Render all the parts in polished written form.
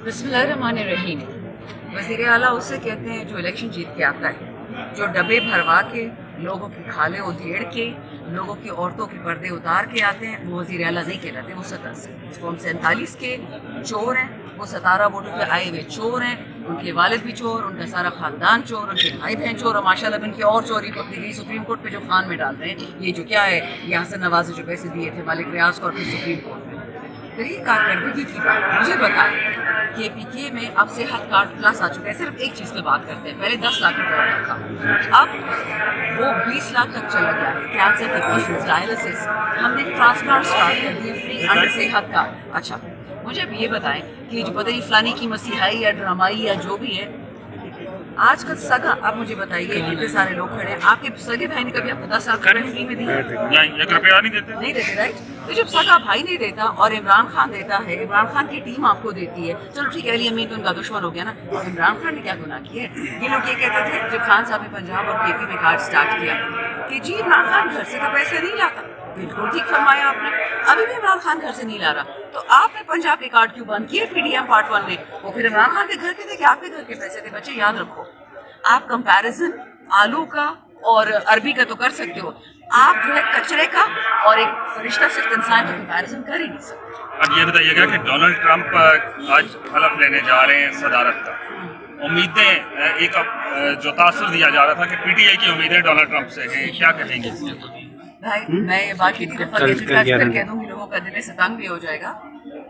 बिस्मिल्लाहिर्रहमानिर्रहीम। वज़ीर आला उसे कहते हैं जो इलेक्शन जीत के आता है, जो डब्बे भरवा के, लोगों की खाले उधेड़ के, लोगों की औरतों के पर्दे उतार के आते हैं, वो वज़ीर आला नहीं कहलाते, वो 47 के चोर हैं, वो 17 वोटों पे आए हुए चोर हैं, उनके वालिद भी चोर, उनका सारा ख़ानदान चोर, उनके भाई बहन चोर, और माशाल्लाह उनकी और चोरी पकड़ी गई सुप्रीम कोर्ट पे जो खान में डाल रहे हैं। ये जो क्या है, ये हसन नवाज ने जो पैसे दिए थे मालिक रियाज को और फिर सुप्रीम कोर्ट में। रही कारकर्दगी की बात, मुझे बताएं KPK में अब सेहत कार्ड प्लस आ चुका है। सिर्फ एक चीज़ पे बात करते हैं, पहले 10 लाख रुपये था, अब वो 20 लाख तक चला गया है। कैंसर के पेशेंट्स, डायलिसिस, हमने ट्रांसप्लांट स्टार्ट कर दिए फ्री अंडर सेहत कार्ड। अच्छा, मुझे अब ये बताएं कि जो पता नहीं फलानी की मसीहाई या ड्रामाई या जो भी है, आज कल सगा, आप मुझे बताइए, इतने सारे लोग खड़े हैं, आपके सगे भाई ने कभी आपको 10 लाख रुपए फ्री में दिए? 1 रुपया नहीं देते, राइट? तो जब सगा भाई नहीं देता और इमरान खान देता है, इमरान खान की टीम आपको देती है, चलो ठीक है, अली अमीन तो उनका दुश्मन हो गया ना, और इमरान खान ने क्या गुनाह किया है? ये लोग ये कहते थे जब खान साहब ने पंजाब और KP में कार्ड स्टार्ट किया कि जी इमरान खान घर से तो पैसे नहीं लाता। बिल्कुल ठीक फरमाया आपने, अभी भी इमरान खान घर से नहीं ला रहा। तो आपने पंजाब के कार्ड क्यों बंद किए PDM पार्ट 1 में? वो फिर इमरान खान के घर के थे कि आपके घर के पैसे थे? बच्चे याद रखो, आप कंपैरिजन आलू का और अरबी का तो कर सकते हो, आप जो है कचरे का और एक फरिश्ता सिर्फ इंसान का कंपैरिजन कर ही नहीं सकते। अब ये बताइएगा कि डोनाल्ड ट्रंप आज हलफ लेने जा रहे हैं सदारत का, उम्मीदें एक जो तासुर दिया जा रहा था कि PTI की उम्मीदें डोनाल्ड ट्रंप से हैं, क्या कहेंगे? भाई मैं ये बात कितनी दफा कह दूंगी, लोगों का दिल से तंग भी हो जाएगा।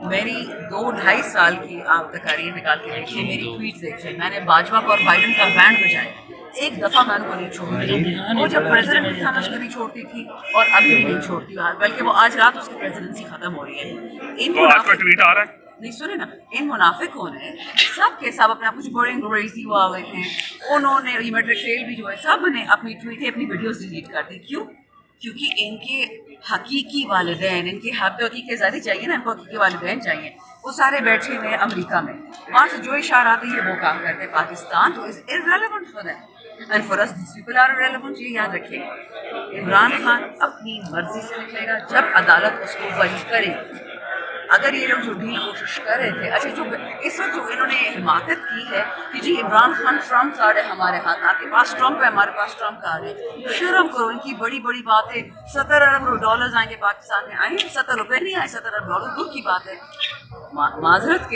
मेरी 2-2.5 साल की आप तकारीर निकाल के देखिए, मेरी ट्वीट देखिए, मैंने बाजवा और बाइडन का बैंड बजाया, एक दफा मैं उनको नहीं छोड़ी। वो जब प्रेसिडेंट था मैं उसको नहीं छोड़ती थी और अभी भी नहीं छोड़ती, बल्कि वो आज रात उसकी प्रेसिडेंसी खत्म हो रही है। तो आज का ट्वीट आ रहा है, नहीं सुने ना, इन मुनाफिकों ने सब के सब अपना कुछ बड़े अंग्रेजी वाले हैं, उन्होंने मैट्रिक फेल भी जो है सब ने अपनी ट्वीटें अपनी वीडियोस डिलीट कर दी। क्यों? क्योंकि इनके हकीकी वालिदैन, इनके हकीकी ज़ादी चाहिए ना, इनको हकीकी वालिदैन चाहिए, वो सारे बैठे हुए अमेरिका में, वहाँ से जो इशारा आती है वो काम करते हैं। पाकिस्तान तो is irrelevant for that and for us this people are irrelevant. ये याद रखिए, इमरान खान अपनी मर्जी से निकलेगा जब अदालत उसको वही करेगी। अगर ये लोग जो डील कोशिश कर रहे थे, अच्छा जो इस वक्त जो इन्होंने हिमाकत की है कि जी इमरान खान ट्रम्प कार्ड है हमारे हाथ, आपके पास ट्रम्प है, हमारे पास ट्रम्प कार्ड है, शर्म करो, इनकी बड़ी बड़ी बातें। 70 अरब डॉलर्स आएंगे पाकिस्तान में, आए 70 रुपये नहीं आए, 70 अरब डॉलर दूर की बात है। माजरत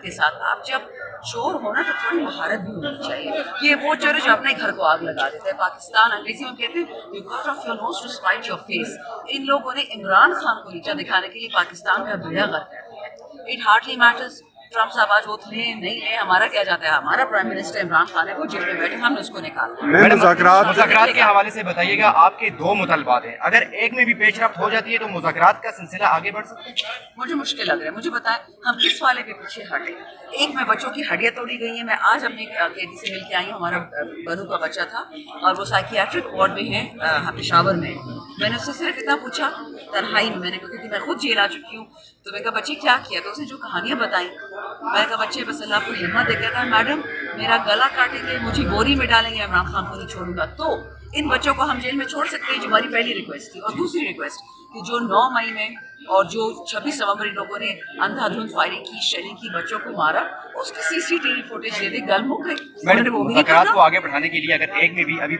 के साथ आप जब चोर होना तो थोड़ी महारत भी होनी चाहिए। ये वो चोर जो अपने घर को आग लगा देते हैं। पाकिस्तान अंग्रेजी में कहते हैं you cut off your nose to spite your face. इन लोगों ने इमरान खान को नीचा दिखाने के लिए पाकिस्तान का बेड़ा गर्क कर दिया है। इट हार्डली मैटर्स ट्रम्प साहब आज वोट ले नहीं ले, हमारा क्या जाता है? हमारा प्राइम मिनिस्टर इमरान खान है, वो जेल में बैठे, हमने उसको निकाला। मुज़ाकरात के हवाले से बताइएगा, आपके 2 मुतालबात हैं, अगर एक में भी पेशरफ्त हो जाती है तो मुज़ाकरात का सिलसिला आगे बढ़ सकता है? मुझे मुश्किल लग रहा है, मुझे बताएं हम किस वाले के पीछे हटे। एक में बच्चों की हड्डियाँ तोड़ी गई हैं, मैं आज अपने कैदी से मिल के आई हूँ, हमारा बरू का बच्चा था और वो साइकियाट्रिक वार्ड में है पेशावर में। मैंने उससे सिर्फ इतना पूछा तन्हाई में, मैंने कहा क्योंकि मैं खुद जेल आ चुकी हूँ, तो मैंने कहा बच्चे क्या किया? तो उसने जो कहानियाँ बताई, मैंने कहा बच्चे बस अल्लाह आपको हिम्मत दे के कहा मैडम मेरा गला काटेंगे, मुझे बोरी में डालेंगे, इमरान खान को नहीं छोड़ूंगा। तो इन बच्चों को हम जेल में छोड़ सकते हैं, जो हमारी पहली रिक्वेस्ट थी। और दूसरी रिक्वेस्ट कि जो 9 मई में और जो 26 नवंबर इन लोगों ने अंधाधुंध फायरिंग की, शेलिंग की, बच्चों को मारा, उसकी CCTV फुटेज दे दे, गल मुक गई। मैडम, मुज़ाकरात को आगे बढ़ाने के लिए अगर एक में भी अभी